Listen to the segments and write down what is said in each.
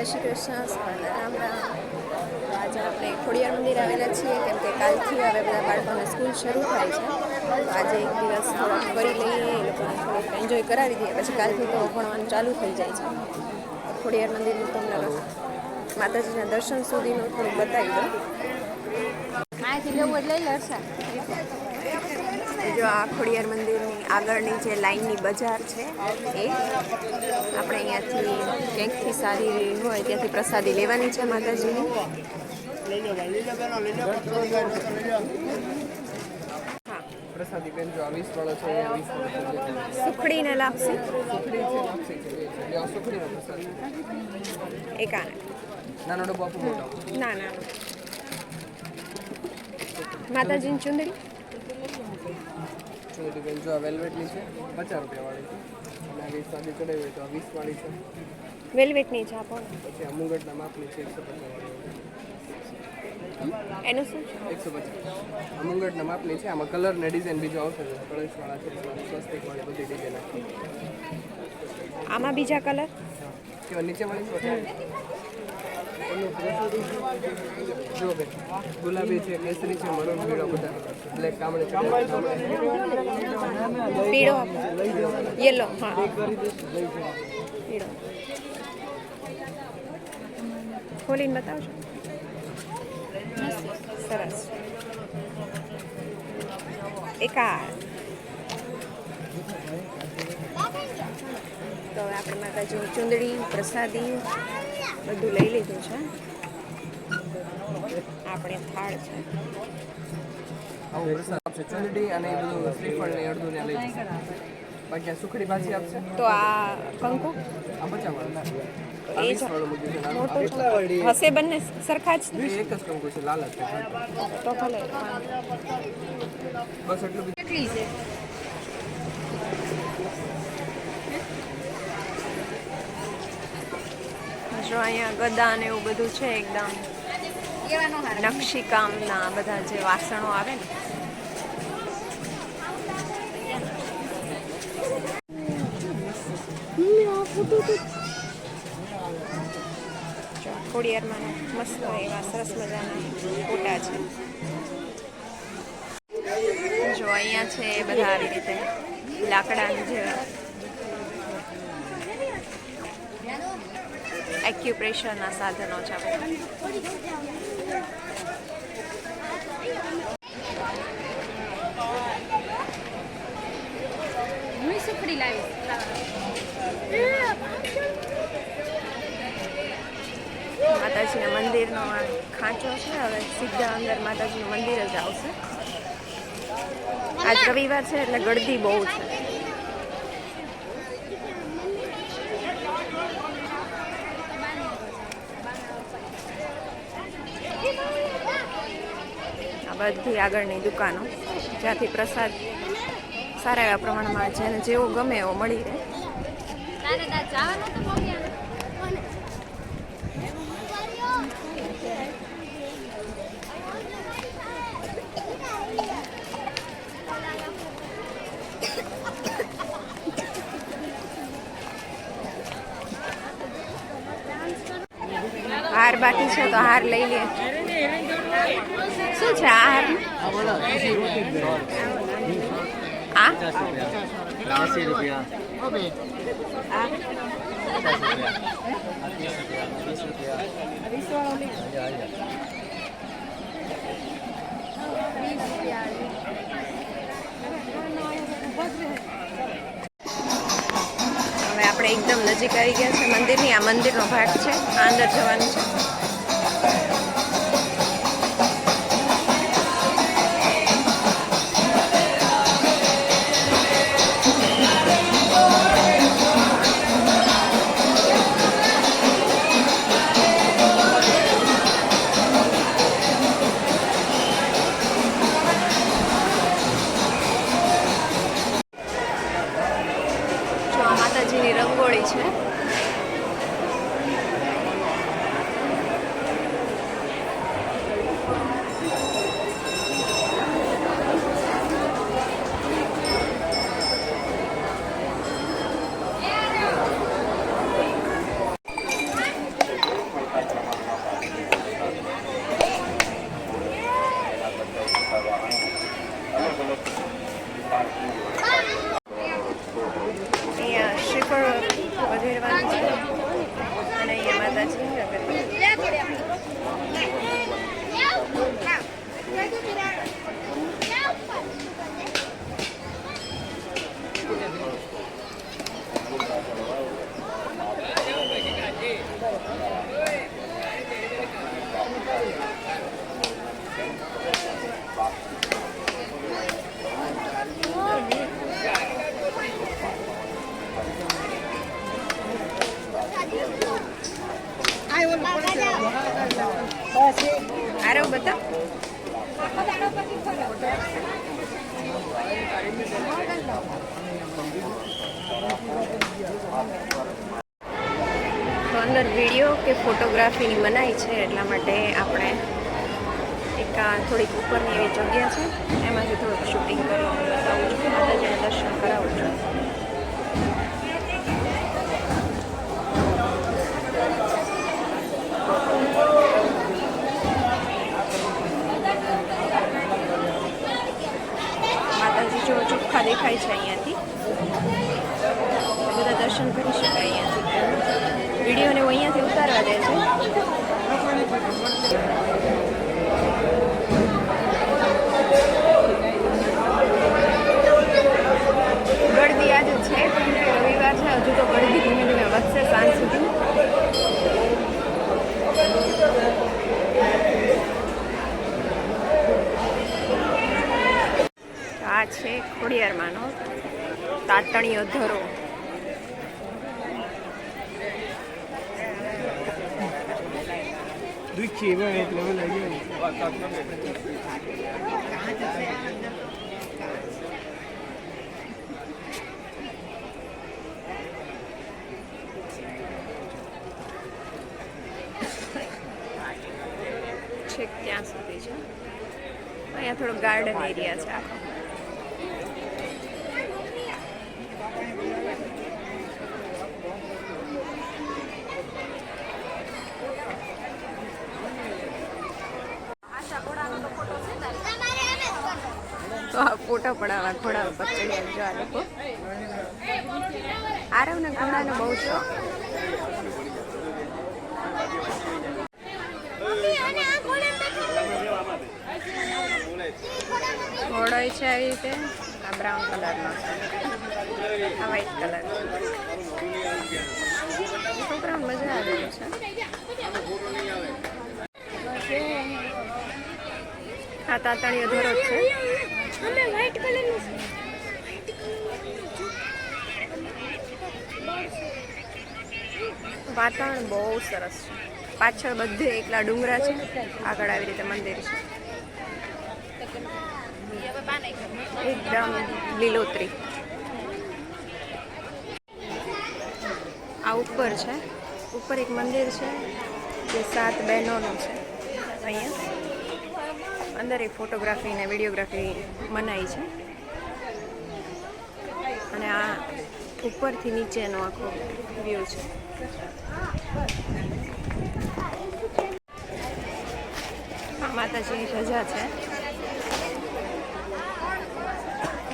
જય શ્રી કૃષ્ણ, રામ રામ. આજે આપણે ખોડિયાર મંદિર આવેલા છીએ કેમ કે કાલથી હવે બધા બાળકોને સ્કૂલ શરૂ થાય છે. તો આજે એક દિવસ થોડોક ફરી લઈએ, એ લોકોને થોડુંક એન્જોય કરાવી દઈએ, પછી કાલથી તો ભણવાનું ચાલુ થઈ જાય છે. ખોડિયાર મંદિરનું તમને માતાજીના દર્શન સુધીનું થોડુંક બતાવી દઉં. અહીંથી લેવું જ લઈ લે હર્ષા. જો આ ખોડિયાર મંદિરની આગળની જે લાઈનની બજાર છે એ આપણે અહીંયાથી ક્યાંકથી સારી હોય ત્યાંથી પ્રસાદી લેવાની છે માતાજીની. પ્રસાદી બેન જો 20 વાળો છે, 20 વાળો છે. સુખડીને લાપસી. સુખડી છે, લાપસી છે. જો સુખડીનો પ્રસાદ. એકાને. નાનો ડબ્બો આપો મોટો. ના ના. માતાજીની ચુંદડી. ચુંદડી બેન જો વેલ્વેટની છે, 50 રૂપિયા વાળી છે. અને આ સાદી ચડાવી હોય તો 20 વાળી છે. વેલ્વેટની છે આપો. પછી આ મુંગટના માપની છે 150 વાળી. એનું શું છે? 150. આ મુંગટના માપની છે. આમાં કલર ને ડિઝાઇન બીજો આવશે. કળશવાળા છે, સ્વસ્તિક વાળી બધી ડિઝાઇન આવશે. આમાં બીજા કલર કેવા નીચે વાળી જો બેન ગુલાબી છે, કેસરી છે, મરૂન, પીળો બધા બ્લેક કામણી છે. પીળો યેલો. હા પીળો ખોલીને બતાવજો. સરસ. એકા તો હવે આપણે માતાજીની ચુંદડી પ્રસાદી બધું લઈ લીધું છે. આપણે થાળ છે. આવું પ્રસાદ આપશે ચુંદડી અને એ બધું શ્રીફળ ને અડધું ને લઈ જશે. બાકી આ સુખડી ભાજી આપશે. તો આ કંકુ આ 50 વાળું. એ મોટું હશે, બંને સરખા જ એક જ કંકુ છે, લાલ જ છે. તો ભલે. બસ એટલું કેટલી છે? જો અહીંયા ગદા ને એવું બધું છે, એકદમ નકશી કામના બધા જે વાસણો આવે ને. ખોડિયારમાં મસ્ત એવા સરસ મજાના ફોટા છે. જો અહીંયા છે બધા આવી રીતે લાકડાની જે એક્યુપ્રેશરના સાધનો છે. હું સુખડી લાવી. માતાજીના મંદિરનો આ ખાંચો છે. હવે સીધા અંદર માતાજીનું મંદિર જ આવશે. આજ રવિવાર છે એટલે ગળદી બહુ છે. આ બધી આગળની દુકાનો જ્યાંથી પ્રસાદ સારા એવા પ્રમાણમાં જેને જેવો ગમે એવો મળી રહે. હાર બાકી છે તો હાર લઈ લે. શું છે આ હાર? આ 80 રૂપિયા. હવે આપણે એકદમ નજીક આવી ગયા છે મંદિરની. આ મંદિરનો ભાગ છે, આ અંદર જવાનું છે. માતાજીની રંગોળી છે. શ્રીફળ વધેરવાનું છે અને અહીંયા માતાજી અગરબત્તી. આરવ બતા તો અંદર વિડીયો કે ફોટોગ્રાફીની મનાઈ છે એટલા માટે આપણે એક થોડીક ઉપરની એવી જગ્યા છે એમાંથી થોડુંક શૂટિંગ કરીને બતાવું છું, માતાજીના દર્શન કરાવું છું. માતાજી જો ચોખ્ખા દેખાય છે અહીંયાથી, બધા દર્શન કરી શકાય અહીંયાથી. વિડીયોને હું અહીંયાથી ઉતારવા દે છે. ગળદી આજે છે કેમ કે રવિવાર છે, હજુ તો ગળદી ધીમે ધીમે વધશે સાંજ સુધી. આ છે ખોડિયારમાંનો તાતણીયો ધરો. દુઃખી હોય એટલે ઓલા છેક ત્યાં સુધી છે. અહીંયા થોડો ગાર્ડન એરિયા છે આખો. તો આ ફોટો પડાવવા ઘોડા ઉપર ચડ્યા જો આ લોકો. આરવને ઘોડાનો બહુ શોખ. ઘોડો છે આવી રીતે, આ બ્રાઉન કલરનો છે, આ વ્હાઈટ કલર છે. છોકરાઓને મજા આવે છે. આ તાતણીયો ધોરો જ છે. વાતાવરણ બહુ સરસ છે. પાછળ બધે એકલા ડુંગરા છે, આગળ આવી રીતે મંદિર છે. એકદમ લીલોતરી. આ ઉપર છે, ઉપર એક મંદિર છે જે 7 બહેનોનું છે. અહીંયા અંદર એક ફોટોગ્રાફી ને વિડીયોગ્રાફી મનાઈ છે અને આ ઉપરથી નીચેનો આખો વ્યૂ છે. આ માતાજીની સજા છે,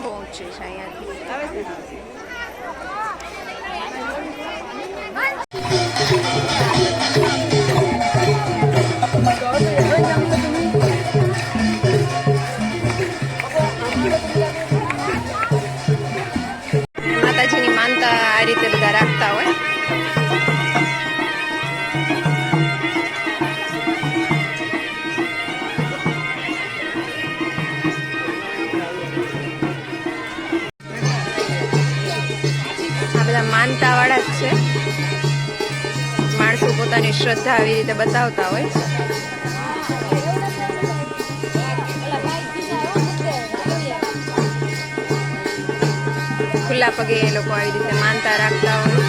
બહુ ઊંચી છે અહીંયાથી આવે છે. માતાજીની માનતા આ રીતે બધા રાખતા હોય. આ બધા માનતા વાળા જ છે. માણસો પોતાની શ્રદ્ધા આવી રીતે બતાવતા હોય. ખુલ્લા પગે એ લોકો આવી રીતે માનતા રાખતા હોય.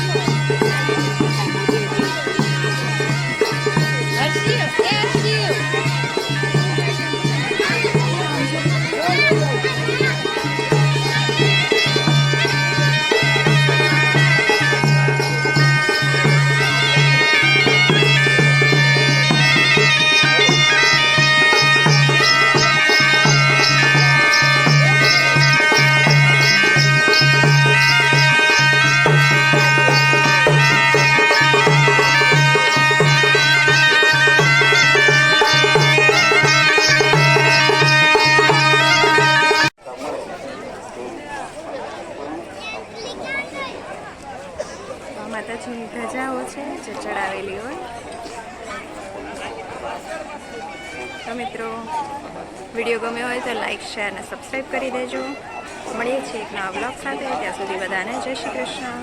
માતાજીની ધજાઓ છે જે ચડાવેલી હોય. તો મિત્રો વિડીયો ગમ્યો હોય તો લાઈક શેર અને સબસ્ક્રાઈબ કરી દેજો. મળીએ છીએ એક નવા બ્લોગ સાથે. ત્યાં સુધી બધાને જય શ્રી કૃષ્ણ.